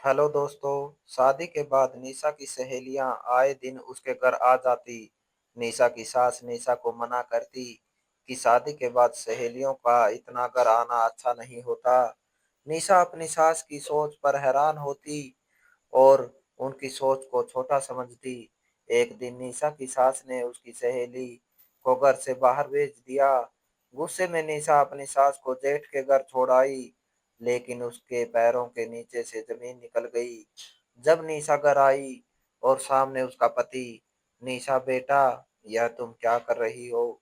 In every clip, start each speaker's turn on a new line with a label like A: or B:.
A: Hello दोस्तों। शादी के बाद निशा की सहेलियां आए दिन उसके घर आ जाती। निशा की सास निशा को मना करती कि शादी के बाद सहेलियों का इतना घर आना अच्छा नहीं होता। निशा अपनी सास की सोच पर हैरान होती और उनकी सोच को छोटा समझती। एक दिन निशा की सास ने उसकी सहेली को घर से बाहर भेज दिया। गुस्से में निशा अपनी सास को जेठ के घर छोड़ आई, लेकिन उसके पैरों के नीचे से जमीन निकल गई जब निशा घर आई और सामने उसका पति। निशा बेटा, यह तुम क्या कर रही हो?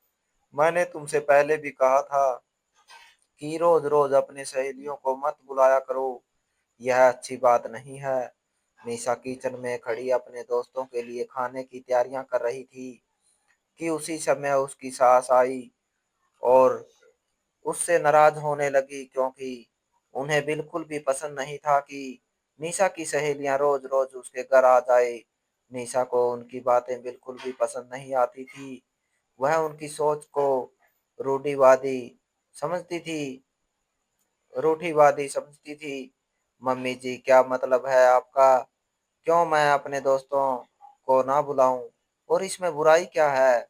A: मैंने तुमसे पहले भी कहा था कि रोज रोज अपनी सहेलियों को मत बुलाया करो। यह अच्छी बात नहीं है। निशा किचन में खड़ी अपने दोस्तों के लिए खाने की तैयारियां कर रही थी कि उसी समय उसकी सास आई और उससे नाराज होने लगी, क्योंकि उन्हें बिल्कुल भी पसंद नहीं था कि निशा की सहेलियां रोज रोज उसके घर आ जाए। निशा को उनकी बातें बिल्कुल भी पसंद नहीं आती थी। वह उनकी सोच को रूढ़िवादी समझती थी रूढ़िवादी समझती थी। मम्मी जी, क्या मतलब है आपका? क्यों मैं अपने दोस्तों को ना बुलाऊं? और इसमें बुराई क्या है?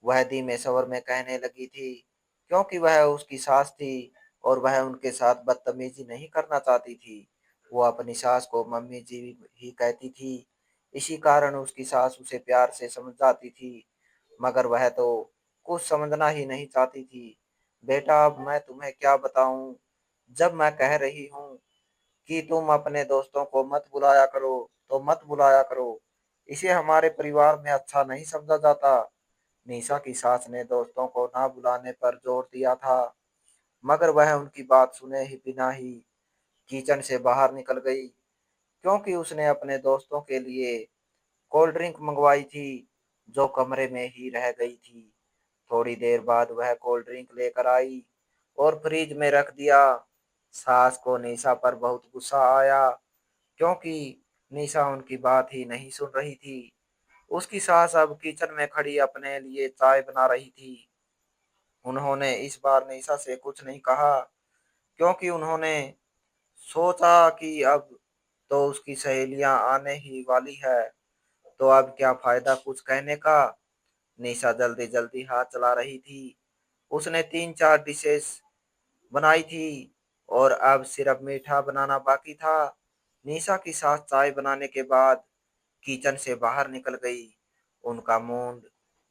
A: वह धीमे स्वर में कहने लगी थी, क्योंकि वह उसकी सास थी और वह उनके साथ बदतमीजी नहीं करना चाहती थी। वो अपनी सास को मम्मी जी ही कहती थी। इसी कारण उसकी सास उसे प्यार से समझाती थी, मगर वह तो कुछ समझना ही नहीं चाहती थी। बेटा, अब मैं तुम्हें क्या बताऊं? जब मैं कह रही हूँ कि तुम अपने दोस्तों को मत बुलाया करो तो मत बुलाया करो। इसे हमारे परिवार में अच्छा नहीं समझा जाता। निशा की सास ने दोस्तों को ना बुलाने पर जोर दिया था, मगर वह उनकी बात सुने ही बिना ही किचन से बाहर निकल गई, क्योंकि उसने अपने दोस्तों के लिए कोल्ड ड्रिंक मंगवाई थी जो कमरे में ही रह गई थी। थोड़ी देर बाद वह कोल्ड ड्रिंक लेकर आई और फ्रिज में रख दिया। सास को निशा पर बहुत गुस्सा आया, क्योंकि निशा उनकी बात ही नहीं सुन रही थी। उसकी सास अब किचन में खड़ी अपने लिए चाय बना रही थी। उन्होंने इस बार निशा से कुछ नहीं कहा, क्योंकि उन्होंने सोचा कि अब तो उसकी सहेलियां आने ही वाली है, तो अब क्या फायदा कुछ कहने का। निशा जल्दी जल्दी हाथ चला रही थी। उसने तीन चार डिशेस बनाई थी और अब सिर्फ मीठा बनाना बाकी था। निशा की सास चाय बनाने के बाद किचन से बाहर निकल गई। उनका मूड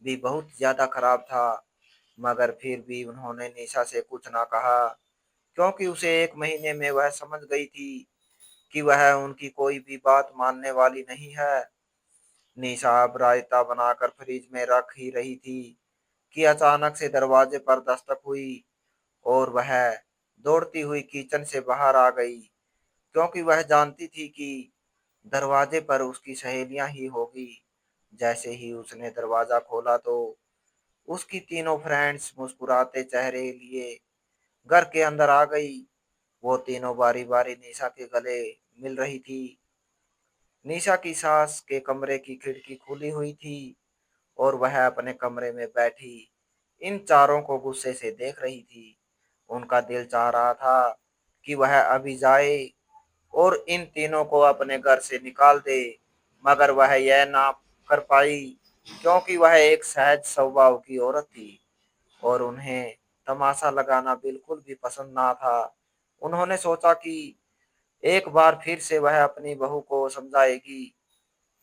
A: भी बहुत ज्यादा खराब था, मगर फिर भी उन्होंने निशा से कुछ ना कहा, क्योंकि उसे एक महीने में वह समझ गई थी कि वह उनकी कोई भी बात मानने वाली नहीं है। निशा अब रायता बनाकर फ्रिज में रख ही रही थी कि अचानक से दरवाजे पर दस्तक हुई और वह दौड़ती हुई किचन से बाहर आ गई, क्योंकि वह जानती थी कि दरवाजे पर उसकी सहेलियां ही होगी। जैसे ही उसने दरवाजा खोला तो उसकी तीनों फ्रेंड्स मुस्कुराते चेहरे लिए घर के अंदर आ गई। वो तीनों बारी बारी निशा के गले मिल रही थी। निशा की सास के कमरे की खिड़की खुली हुई थी और वह अपने कमरे में बैठी इन चारों को गुस्से से देख रही थी। उनका दिल चाह रहा था कि वह अभी जाए और इन तीनों को अपने घर से निकाल दे, मगर वह यह ना कर पाई, क्योंकि वह एक सहज स्वभाव की औरत थी और उन्हें तमाशा लगाना बिल्कुल भी पसंद ना था। उन्होंने सोचा कि एक बार फिर से वह अपनी बहू को समझाएगी।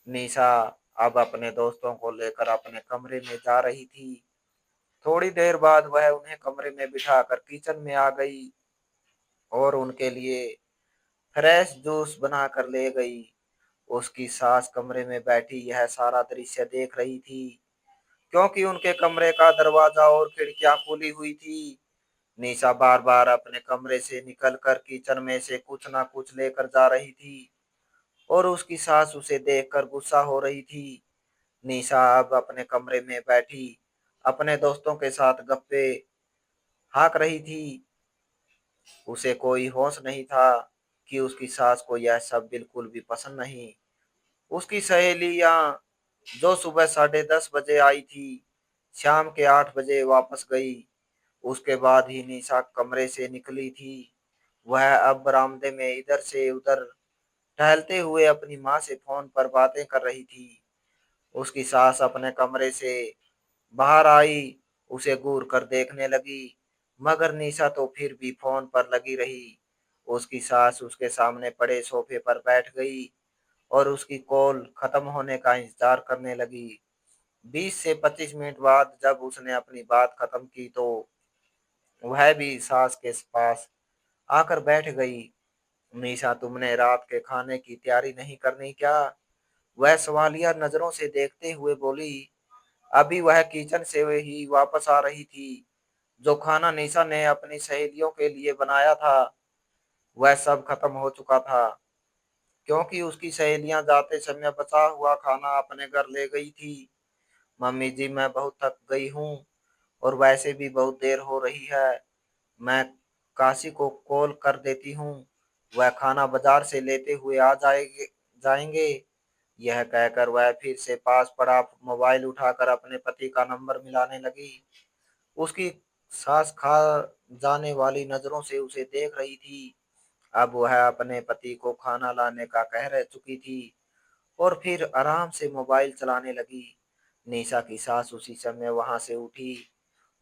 A: निशा अब अपने दोस्तों को लेकर अपने कमरे में जा रही थी। थोड़ी देर बाद वह उन्हें कमरे में बिठाकर किचन में आ गई और उनके लिए फ्रेश जूस बनाकर ले गई। उसकी सास कमरे में बैठी यह सारा दृश्य देख रही थी, क्योंकि उनके कमरे का दरवाजा और खिड़कियां खुली हुई थी। निशा बार बार अपने कमरे से निकलकर किचन में से कुछ ना कुछ लेकर जा रही थी और उसकी सास उसे देखकर गुस्सा हो रही थी। निशा अब अपने कमरे में बैठी अपने दोस्तों के साथ गप्पे हाँक रही थी। उसे कोई होश नहीं था कि उसकी सास को यह सब बिल्कुल भी पसंद नहीं। उसकी सहेलियां जो सुबह 10:30 बजे आई थी, शाम के 8 बजे वापस गई। उसके बाद ही निशा कमरे से निकली थी। वह अब बरामदे में इधर से उधर टहलते हुए अपनी माँ से फोन पर बातें कर रही थी। उसकी सास अपने कमरे से बाहर आई, उसे घूर कर देखने लगी, मगर निशा तो फिर भी फोन पर लगी रही। उसकी सास उसके सामने पड़े सोफे पर बैठ गई और उसकी कॉल खत्म होने का इंतजार करने लगी। 20 से 25 मिनट बाद जब उसने अपनी बात खत्म की तो वह भी सास के पास आकर बैठ गई। निशा, तुमने रात के खाने की तैयारी नहीं करनी क्या? वह सवालिया नजरों से देखते हुए बोली। अभी वह किचन से ही वापस आ रही थी। जो खाना निशा ने अपनी सहेलियों के लिए बनाया था वह सब खत्म हो चुका था, क्योंकि उसकी सहेलियां जाते समय बचा हुआ खाना अपने घर ले गई थी। मम्मी जी, मैं बहुत थक गई हूँ और वैसे भी बहुत देर हो रही है। मैं काशी को कॉल कर देती हूँ, वह खाना बाजार से लेते हुए आ जाएंगे। यह कहकर वह फिर से पास पड़ा मोबाइल उठाकर अपने पति का नंबर मिलाने लगी। उसकी सास खा जाने वाली नजरों से उसे देख रही थी। अब वह अपने पति को खाना लाने का कह रह चुकी थी और फिर आराम से मोबाइल चलाने लगी। निशा की सास उसी समय वहां से उठी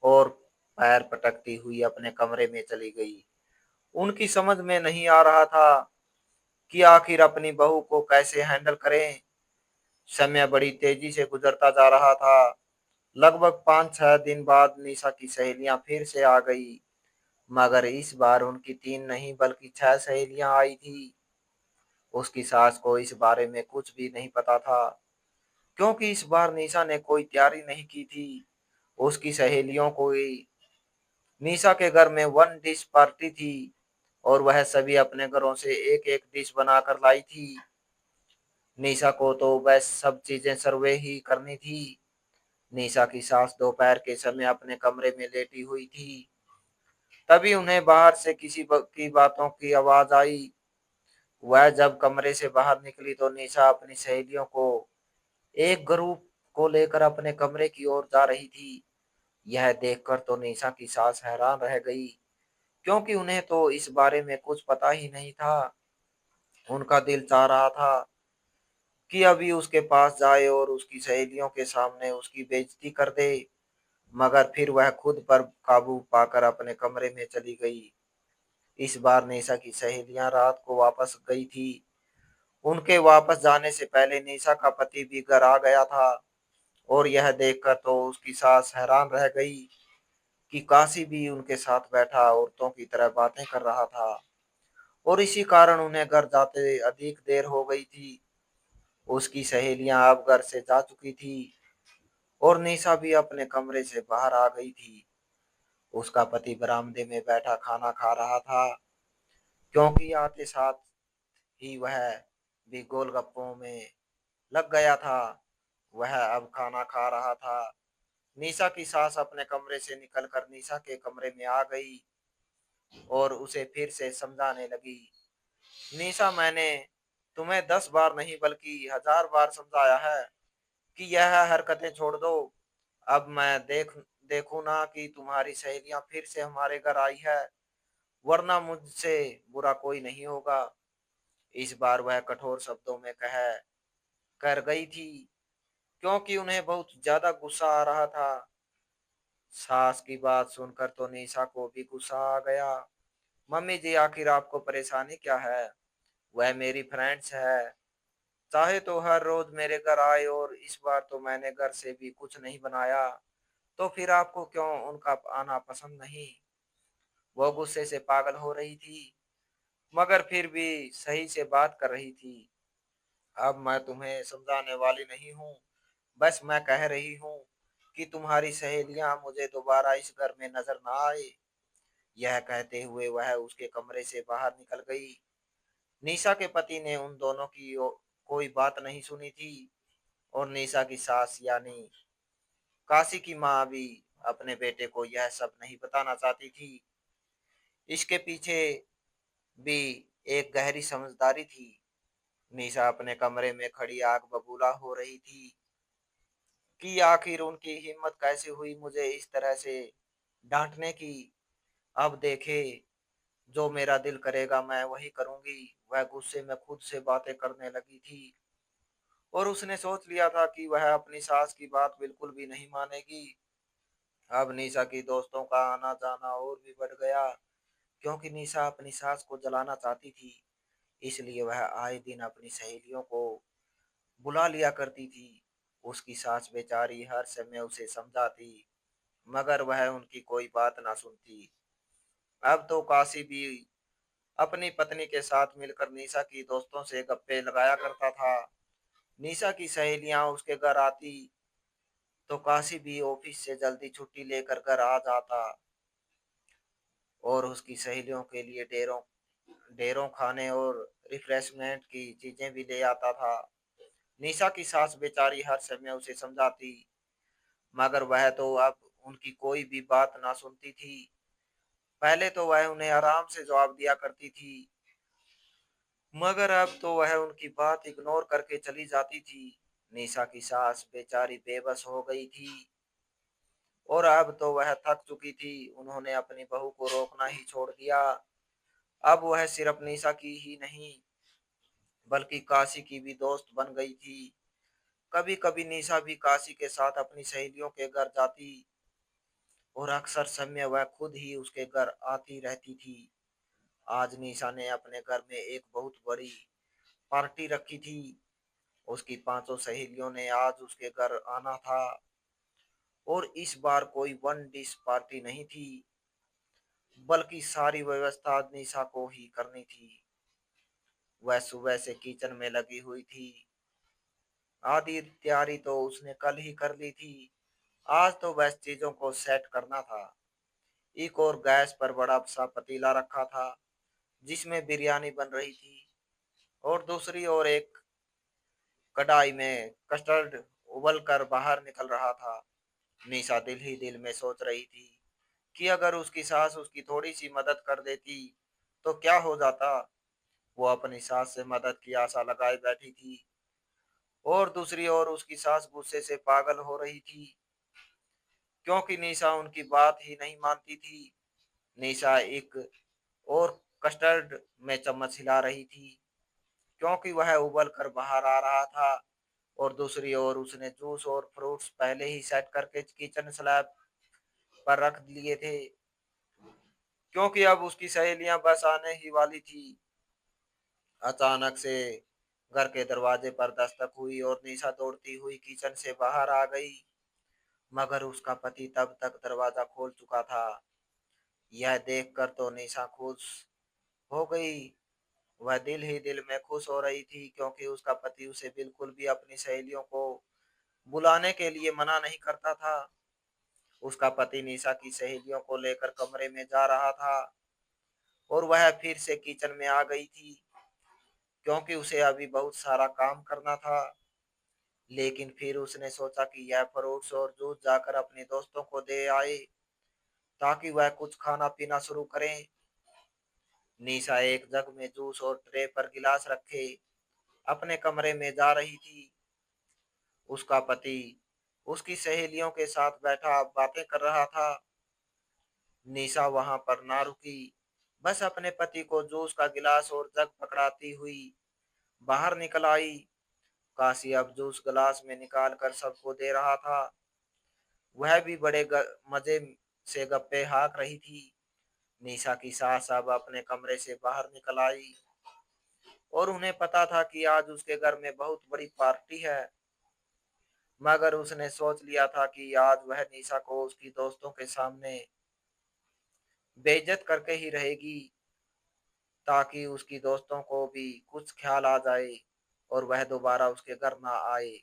A: और पैर पटकती हुई अपने कमरे में चली गई। उनकी समझ में नहीं आ रहा था कि आखिर अपनी बहू को कैसे हैंडल करें। समय बड़ी तेजी से गुजरता जा रहा था। लगभग 5-6 दिन बाद निशा की सहेलियां फिर से आ गई, मगर इस बार उनकी 3 नहीं बल्कि 6 सहेलियां आई थी। उसकी सास को इस बारे में कुछ भी नहीं पता था, क्योंकि इस बार निशा ने कोई तैयारी नहीं की थी। उसकी सहेलियों को निशा के घर में वन डिश पार्टी थी और वह सभी अपने घरों से एक एक डिश बनाकर लाई थी। निशा को तो बस सब चीजें सर्वे ही करनी थी। निशा की सास दोपहर के समय अपने कमरे में लेटी हुई थी। तभी उन्हें बाहर से की बातों की आवाज आई। वह जब कमरे से बाहर निकली तो निशा अपनी सहेलियों को एक ग्रुप को लेकर अपने कमरे की ओर जा रही थी। यह देखकर तो निशा की सास हैरान रह गई, क्योंकि उन्हें तो इस बारे में कुछ पता ही नहीं था। उनका दिल चाह रहा था कि अभी उसके पास जाए और उसकी सहेलियों के सामने उसकी बेइज्जती कर दे, मगर फिर वह खुद पर काबू पाकर अपने कमरे में चली गई। इस बार निशा की सहेलियां रात को वापस गई थी। उनके वापस जाने से पहले निशा का पति भी घर आ गया था और यह देखकर तो उसकी सास हैरान रह गई कि काशी भी उनके साथ बैठा औरतों की तरह बातें कर रहा था और इसी कारण उन्हें घर जाते अधिक देर हो गई थी। उसकी सहेलियां अब घर से जा चुकी थी और निशा भी अपने कमरे से बाहर आ गई थी। उसका पति बरामदे में बैठा खाना खा रहा था, क्योंकि आते साथ ही वह भी गोलगप्पों में लग गया था। वह अब खाना खा रहा था। निशा की सास अपने कमरे से निकलकर निशा के कमरे में आ गई और उसे फिर से समझाने लगी। निशा, मैंने तुम्हें 10 बार नहीं बल्कि 1000 बार समझाया है कि यह हरकतें छोड़ दो। अब मैं देखूं ना कि तुम्हारी सहेलियां फिर से हमारे घर आई है, वरना मुझसे बुरा कोई नहीं होगा। इस बार वह कठोर शब्दों में कह कर गई थी, क्योंकि उन्हें बहुत ज्यादा गुस्सा आ रहा था। सास की बात सुनकर तो निशा को भी गुस्सा आ गया। मम्मी जी, आखिर आपको परेशानी क्या है? वह मेरी फ्रेंड्स है, चाहे तो हर रोज मेरे घर आए और इस बार तो मैंने घर से भी कुछ नहीं बनाया, तो फिर आपको क्यों उनका आना पसंद नहीं? वो गुस्से से पागल हो रही थी, मगर फिर भी सही से बात कर रही थी। अब मैं तुम्हें समझाने वाली नहीं हूँ, बस मैं कह रही हूँ कि तुम्हारी सहेलियां मुझे दोबारा इस घर में नजर ना आए। यह कहते हुए वह उसके कमरे से बाहर निकल गई। निशा के पति ने उन दोनों की कोई बात नहीं सुनी थी और निशा की सास यानी काशी की माँ भी अपने बेटे को यह सब नहीं बताना चाहती थी। इसके पीछे भी एक गहरी समझदारी थी। निशा अपने कमरे में खड़ी आग बबूला हो रही थी कि आखिर उनकी हिम्मत कैसे हुई मुझे इस तरह से डांटने की। अब देखे, जो मेरा दिल करेगा मैं वही करूंगी, वह गुस्से में खुद से बातें करने लगी थी और उसने सोच लिया था कि वह अपनी सास की बात बिल्कुल भी नहीं मानेगी। अब निशा की दोस्तों का आना जाना और भी बढ़ गया, क्योंकि निशा अपनी सास को जलाना चाहती थी। इसलिए वह आए दिन अपनी सहेलियों को बुला लिया करती थी। उसकी सास बेचारी हर समय उसे समझाती, मगर वह उनकी कोई बात ना सुनती। अब तो काशी भी अपनी पत्नी के साथ मिलकर निशा की दोस्तों से गप्पे लगाया करता था। निशा की सहेलियां उसके घर आती तो काशी भी ऑफिस से जल्दी छुट्टी लेकर घर आ जाता और उसकी सहेलियों के लिए ढेरों ढेरों खाने और रिफ्रेशमेंट की चीजें भी ले आता था। निशा की सास बेचारी हर समय उसे समझाती, मगर वह तो अब उनकी कोई भी बात ना सुनती थी। पहले तो वह उन्हें आराम से जवाब दिया करती थी, मगर अब तो वह उनकी बात इग्नोर करके चली जाती थी। निशा की सास बेचारी बेबस हो गई थी और अब तो वह थक चुकी थी। उन्होंने अपनी बहू को रोकना ही छोड़ दिया। अब वह सिर्फ निशा की ही नहीं, बल्कि काशी की भी दोस्त बन गई थी। कभी कभी निशा भी काशी के साथ अपनी सहेलियों के घर जाती और अक्सर समय वह खुद ही उसके घर आती रहती थी। आज निशा ने अपने घर में एक बहुत बड़ी पार्टी रखी थी। उसकी पांचों सहेलियों ने आज उसके घर आना था और इस बार कोई वन डिश पार्टी नहीं थी, बल्कि सारी व्यवस्था निशा को ही करनी थी। वह सुबह से किचन में लगी हुई थी। आधी तैयारी तो उसने कल ही कर ली थी। आज तो बस चीजों को सेट करना था। एक और गैस पर बड़ा सा पतीला रखा था जिसमें बिरयानी बन रही थी और दूसरी ओर एक कढ़ाई में कस्टर्ड उबल कर बाहर निकल रहा था। निशा दिल ही दिल में सोच रही थी कि अगर उसकी सास उसकी थोड़ी सी मदद कर देती तो क्या हो जाता। वो अपनी सास से मदद की आशा लगाए बैठी थी और दूसरी ओर उसकी सास गुस्से से पागल हो रही थी, क्योंकि निशा उनकी बात ही नहीं मानती थी। निशा एक और कस्टर्ड में चम्मच हिला रही थी, क्योंकि वह उबल कर बाहर आ रहा था और दूसरी ओर उसने जूस और फ्रूट्स पहले ही सेट करके किचन स्लैब पर रख लिए थे, क्योंकि अब उसकी सहेलियां बस आने ही वाली थी। अचानक से घर के दरवाजे पर दस्तक हुई और निशा दौड़ती हुई किचन से बाहर आ गई, मगर उसका पति तब तक दरवाजा खोल चुका था। यह देखकर तो निशा खुश हो गई। वह दिल ही दिल में खुश हो रही थी, क्योंकि उसका पति उसे बिल्कुल भी अपनी सहेलियों को बुलाने के लिए मना नहीं करता था। उसका पति निशा की सहेलियों को लेकर कमरे में जा रहा था और वह फिर से किचन में आ गई थी, क्योंकि उसे अभी बहुत सारा काम करना था। लेकिन फिर उसने सोचा कि यह फ्रूट्स और जूस जाकर अपने दोस्तों को दे आए ताकि वह कुछ खाना पीना शुरू करें। निशा एक जग में जूस और ट्रे पर गिलास रखे अपने कमरे में जा रही थी। उसका पति उसकी सहेलियों के साथ बैठा बातें कर रहा था। निशा वहां पर ना रुकी, बस अपने पति को जूस का गिलास और जग पकड़ाती हुई बाहर निकल आई। काशी अब जूस गिलास में निकाल कर सबको दे रहा था। वह भी बड़े मजे से गप्पे हाँक रही थी। निशा की सास अब अपने कमरे से बाहर निकल आई और उन्हें पता था कि आज उसके घर में बहुत बड़ी पार्टी है, मगर उसने सोच लिया था कि आज वह निशा को उसकी दोस्तों के सामने बेइज्जत करके ही रहेगी, ताकि उसकी दोस्तों को भी कुछ ख्याल आ जाए और वह दोबारा उसके घर ना आए।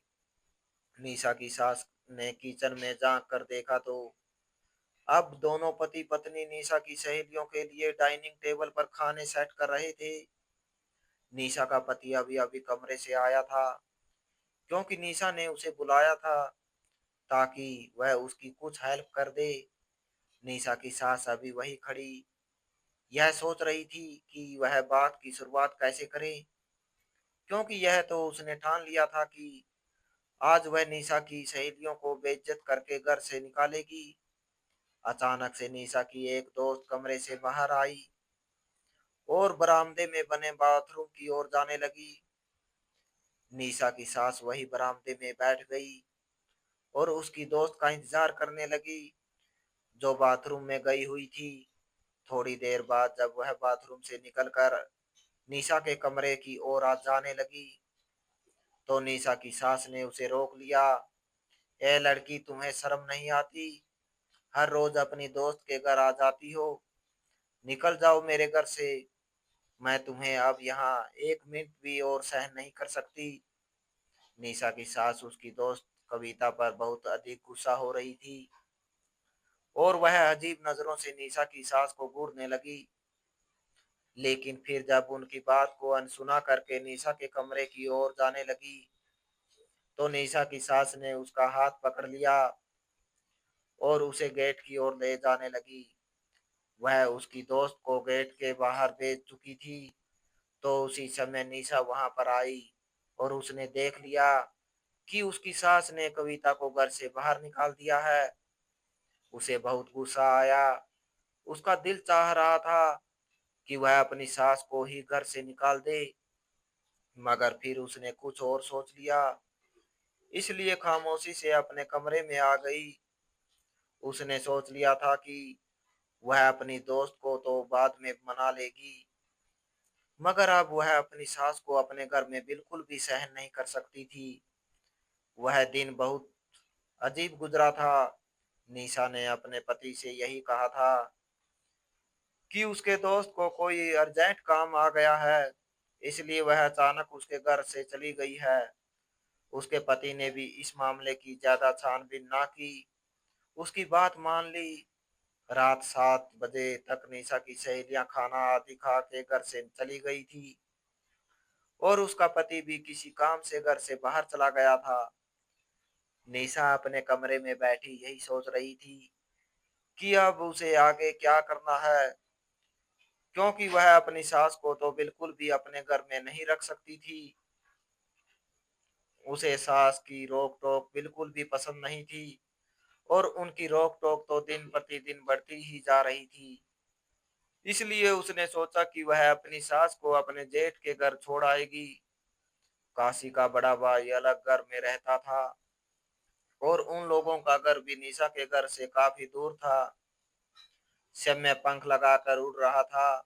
A: निशा की सास ने किचन में झांक कर देखा तो अब दोनों पति पत्नी निशा की सहेलियों के लिए डाइनिंग टेबल पर खाने सेट कर रहे थे। निशा का पति अभी अभी कमरे से आया था, क्योंकि निशा ने उसे बुलाया था ताकि वह उसकी कुछ हेल्प कर दे। निशा की सास अभी वही खड़ी यह सोच रही थी कि वह बात की शुरुआत कैसे करे, क्योंकि यह तो उसने ठान लिया था कि आज वह निशा की सहेलियों को बेइज्जत करके घर से निकालेगी। अचानक से निशा की एक दोस्त कमरे से बाहर आई और बरामदे में बने बाथरूम की ओर जाने लगी। निशा की सास वही बरामदे में बैठ गई और उसकी दोस्त का इंतजार करने लगी, जो बाथरूम में गई हुई थी। थोड़ी देर बाद जब वह बाथरूम से निकलकर निशा के कमरे की ओर आ जाने लगी, तो निशा की सास ने उसे रोक लिया। ए लड़की, तुम्हें शर्म नहीं आती? हर रोज अपनी दोस्त के घर आ जाती हो। निकल जाओ मेरे घर से। मैं तुम्हें अब यहाँ एक मिनट भी और सहन नहीं कर सकती। निशा की सास उसकी दोस्त कविता पर बहुत अधिक गुस्सा हो रही थी और वह अजीब नजरों से निशा की सास को घूरने लगी। लेकिन फिर जब उनकी बात को अनसुना करके निशा के कमरे की ओर जाने लगी, तो निशा की सास ने उसका हाथ पकड़ लिया और उसे गेट की ओर ले जाने लगी। वह उसकी दोस्त को गेट के बाहर भेज चुकी थी। तो उसी समय निशा वहां पर आई और उसने देख लिया कि उसकी सास ने कविता को घर से बाहर निकाल दिया है। उसे बहुत गुस्सा आया। उसका दिल चाह रहा था कि वह अपनी सास को ही घर से निकाल दे, मगर फिर उसने कुछ और सोच लिया, इसलिए खामोशी से अपने कमरे में आ गई। उसने सोच लिया था कि वह अपनी दोस्त को तो बाद में मना लेगी, मगर अब वह अपनी सास को अपने घर में बिल्कुल भी सहन नहीं कर सकती थी। वह दिन बहुत अजीब गुजरा था। निशा ने अपने पति से यही कहा था कि उसके दोस्त को कोई अर्जेंट काम आ गया है, इसलिए वह अचानक उसके घर से चली गई है। उसके पति ने भी इस मामले की ज्यादा छानबीन ना की, उसकी बात मान ली। रात 7 बजे तक निशा की सहेलियां खाना आदि खा के घर से चली गई थी और उसका पति भी किसी काम से घर से बाहर चला गया था। निशा अपने कमरे में बैठी यही सोच रही थी कि अब उसे आगे क्या करना है, क्योंकि वह अपनी सास को तो बिल्कुल भी अपने घर में नहीं रख सकती थी। उसे सास की रोक टोक बिल्कुल भी पसंद नहीं थी और उनकी रोक टोक तो दिन प्रतिदिन बढ़ती ही जा रही थी। इसलिए उसने सोचा कि वह अपनी सास को अपने जेठ के घर छोड़ आएगी। काशी का बड़ा भाई अलग घर में रहता था और उन लोगों का घर भी निशा के घर से काफी दूर था। समय पंख लगाकर उड़ रहा था।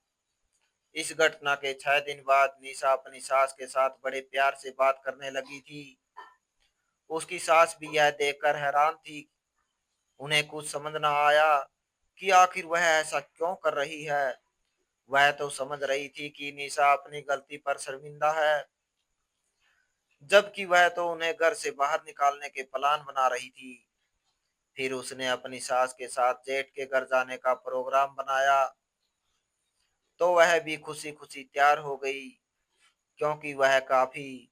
A: इस घटना के 6 दिन बाद निशा अपनी सास के साथ बड़े प्यार से बात करने लगी थी। उसकी सास भी यह देखकर हैरान थी। उन्हें कुछ समझ न आया कि आखिर वह ऐसा क्यों कर रही है। वह तो समझ रही थी कि निशा अपनी गलती पर शर्मिंदा है, जबकि वह तो उन्हें घर से बाहर निकालने के प्लान बना रही थी। फिर उसने अपनी सास के साथ जेठ के घर जाने का प्रोग्राम बनाया, तो वह भी खुशी खुशी तैयार हो गई, क्योंकि वह काफी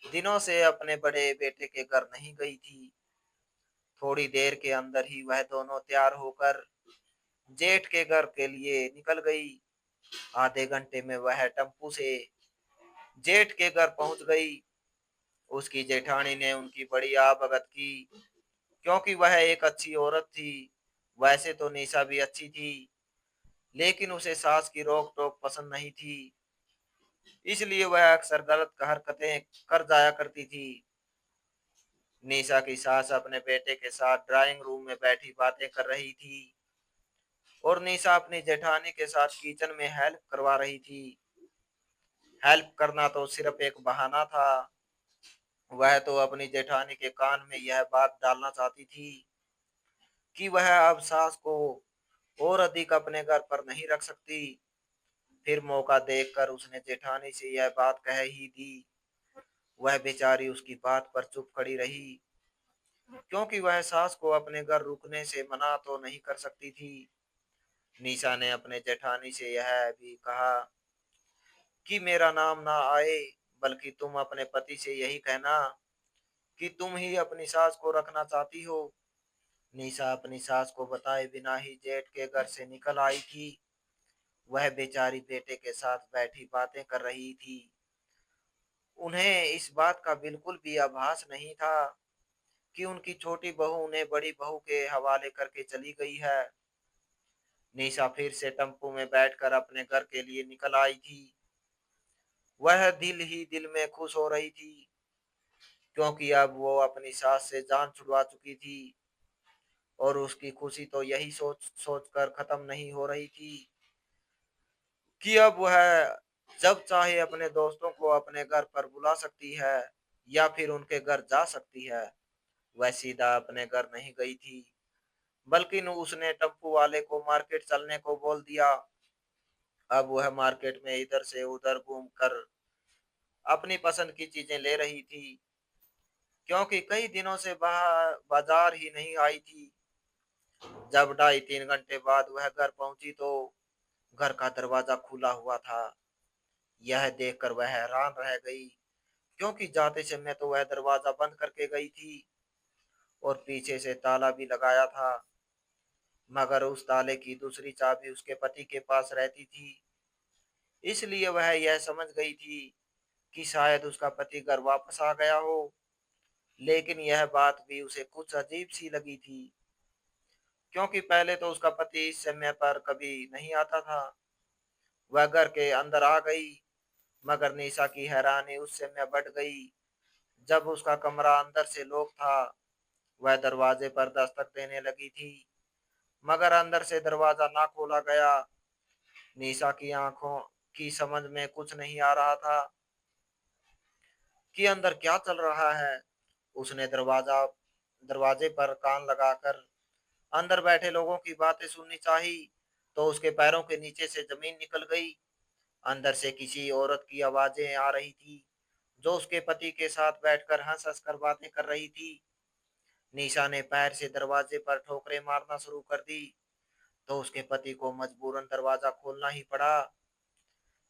A: दिनों से अपने बड़े बेटे के घर नहीं गई थी। थोड़ी देर के अंदर ही वह दोनों तैयार होकर जेठ के घर के लिए निकल गई। आधे घंटे में वह टेम्पू से जेठ के घर पहुंच गई। उसकी जेठानी ने उनकी बड़ी आवभगत की, क्योंकि वह एक अच्छी औरत थी। वैसे तो निशा भी अच्छी थी, लेकिन उसे सास की रोक टोक पसंद नहीं थी, इसलिए वह अक्सर गलत हरकतें कर जाया करती थी। निशा की सास अपने बेटे के साथ ड्राइंग रूम में बैठी बातें कर रही थी और निशा अपनी जेठानी के साथ किचन में हेल्प करवा रही थी। हेल्प करना तो सिर्फ एक बहाना था। वह तो अपनी जेठानी के कान में यह बात डालना चाहती थी कि वह अब सास को और अधिक अपने घर पर नहीं रख सकती। फिर मौका देखकर उसने जेठानी से यह बात कह ही दी। वह बेचारी उसकी बात पर चुप खड़ी रही, क्योंकि वह सास को अपने घर रुकने से मना तो नहीं कर सकती थी। निशा ने अपने जेठानी से यह भी कहा कि मेरा नाम ना आए, बल्कि तुम अपने पति से यही कहना कि तुम ही अपनी सास को रखना चाहती हो। निशा अपनी सास को बताए बिना ही जेठ के घर से निकल आई थी। वह बेचारी बेटे के साथ बैठी बातें कर रही थी। उन्हें इस बात का बिल्कुल भी आभास नहीं था कि उनकी छोटी बहू उन्हें बड़ी बहू के हवाले करके चली गई है। निशा फिर से टेम्पो में बैठकर अपने घर के लिए निकल आई थी। वह दिल ही दिल में खुश हो रही थी, क्योंकि अब वो अपनी सास से जान छुड़वा चुकी थी। और उसकी खुशी तो यही सोच सोच कर खत्म नहीं हो रही थी कि अब वह जब चाहे अपने दोस्तों को अपने घर पर बुला सकती है या फिर उनके घर जा सकती है। वह सीधा अपने घर नहीं गई थी, बल्कि उसने टेम्पू वाले को मार्केट चलने को बोल दिया। अब वह मार्केट में इधर से उधर घूमकर अपनी पसंद की चीजें ले रही थी, क्योंकि कई दिनों से बाहर बाजार ही नहीं आई थी। जब 2.5-3 घंटे बाद वह घर पहुंची तो घर का दरवाजा खुला हुआ था। यह देखकर वह हैरान रह गई, क्योंकि जाते समय तो वह दरवाजा बंद करके गई थी और पीछे से ताला भी लगाया था। मगर उस ताले की दूसरी चाबी उसके पति के पास रहती थी, इसलिए वह यह समझ गई थी कि शायद उसका पति घर वापस आ गया हो। लेकिन यह बात भी उसे कुछ अजीब सी लगी थी, क्योंकि पहले तो उसका पति इस समय पर कभी नहीं आता था। वह घर के अंदर आ गई, मगर निशा की हैरानी उस समय बढ़ गई जब उसका कमरा अंदर से लॉक था। वह दरवाजे पर दस्तक देने लगी थी, मगर अंदर से दरवाजा ना खोला गया। निशा की आंखों की समझ में कुछ नहीं आ रहा था कि अंदर क्या चल रहा है। उसने दरवाजे पर कान लगाकर अंदर बैठे लोगों की बातें सुननी चाही, तो उसके पैरों के नीचे से जमीन निकल गई। अंदर से किसी औरत की आवाजें आ रही थी, जो उसके पति के साथ बैठकर हंस हंस कर बातें कर रही थी। निशा ने पैर से दरवाजे पर ठोकरें मारना शुरू कर दी, तो उसके पति को मजबूरन दरवाजा खोलना ही पड़ा।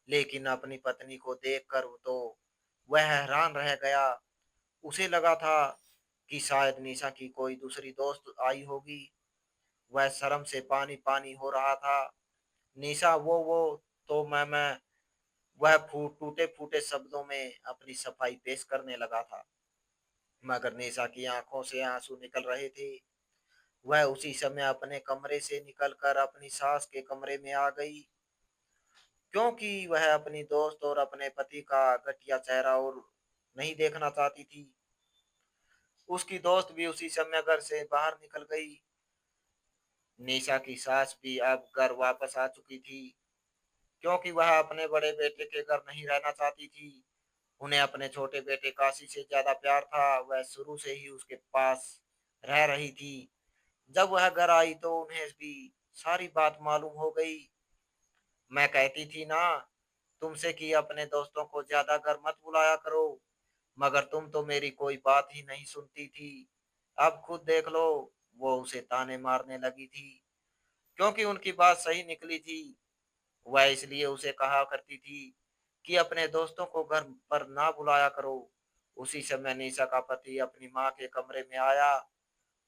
A: लेकिन अपनी पत्नी को देखकर तो वह हैरान रह गया। उसे लगा था कि शायद निशा की कोई दूसरी दोस्त आई होगी। वह शर्म से पानी पानी हो रहा था। निशा, वो तो मैं वह फूट टूटे फूटे शब्दों में अपनी सफाई पेश करने लगा था, मगर निशा की आंखों से आंसू निकल रहे थे। वह उसी समय अपने कमरे से निकलकर अपनी सास के कमरे में आ गई, क्योंकि वह अपनी दोस्त और अपने पति का घटिया चेहरा और नहीं देखना चाहती थी। उसकी दोस्त भी उसी समय घर से बाहर निकल गई। निशा की सास भी अब घर वापस आ चुकी थी, क्योंकि वह अपने बड़े बेटे के घर नहीं रहना चाहती थी। उन्हें अपने छोटे बेटे काशी से ज्यादा प्यार था। वह शुरू से ही उसके पास रह रही थी। जब वह घर आई तो उन्हें भी सारी बात मालूम हो गई। मैं कहती थी ना तुमसे कि अपने दोस्तों को ज्यादा घर मत बुलाया करो, मगर तुम तो मेरी कोई बात ही नहीं सुनती थी। अब खुद देख लो। वो उसे ताने मारने लगी थी, क्योंकि उनकी बात सही निकली थी। वह इसलिए उसे कहा करती थी कि अपने दोस्तों को घर पर ना बुलाया करो। उसी समय निशा का पति अपनी माँ के कमरे में आया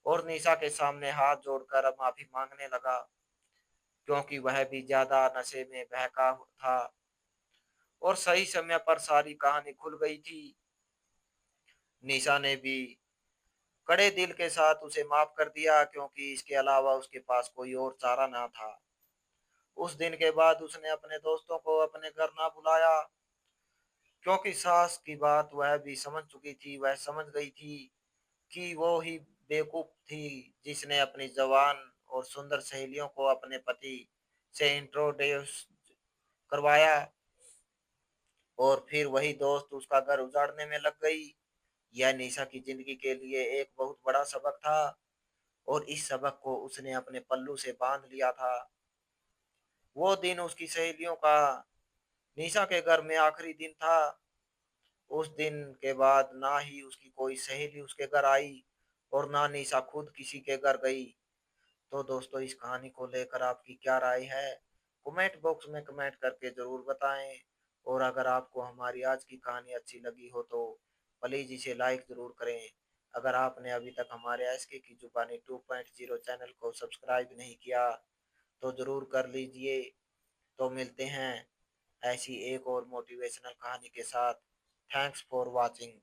A: और निशा के सामने हाथ जोड़कर माफी मांगने लगा, क्योंकि वह भी ज्यादा नशे में बहका था। और सही समय पर सारी कहानी खुल गई थी। निशा ने भी कड़े दिल के साथ उसे माफ कर दिया, क्योंकि इसके अलावा उसके पास कोई और चारा ना था। उस दिन के बाद उसने अपने दोस्तों को अपने घर ना बुलाया, क्योंकि सास की बात वह भी समझ चुकी थी। वह समझ गई थी कि वो ही बेवकूफ थी जिसने अपनी जवान और सुंदर सहेलियों को अपने पति से इंट्रोड्यूस करवाया, और फिर वही दोस्त उसका घर उजाड़ने में लग गई। यह निशा की जिंदगी के लिए एक बहुत बड़ा सबक था, और इस सबक को उसने अपने पल्लू से बांध लिया था। वो दिन उसकी सहेलियों का निशा के घर में आखिरी दिन था। उस दिन के बाद ना ही उसकी कोई सहेली उसके घर आई और ना निशा खुद किसी के घर गई। तो दोस्तों, इस कहानी को लेकर आपकी क्या राय है? कमेंट बॉक्स में कमेंट करके जरूर बताएं। और अगर आपको हमारी आज की कहानी अच्छी लगी हो तो प्लीज इसे लाइक जरूर करें। अगर आपने अभी तक हमारे एसके की जुबानी 2.0 चैनल को सब्सक्राइब नहीं किया तो जरूर कर लीजिए। तो मिलते हैं ऐसी एक और मोटिवेशनल कहानी के साथ। Thanks for watching.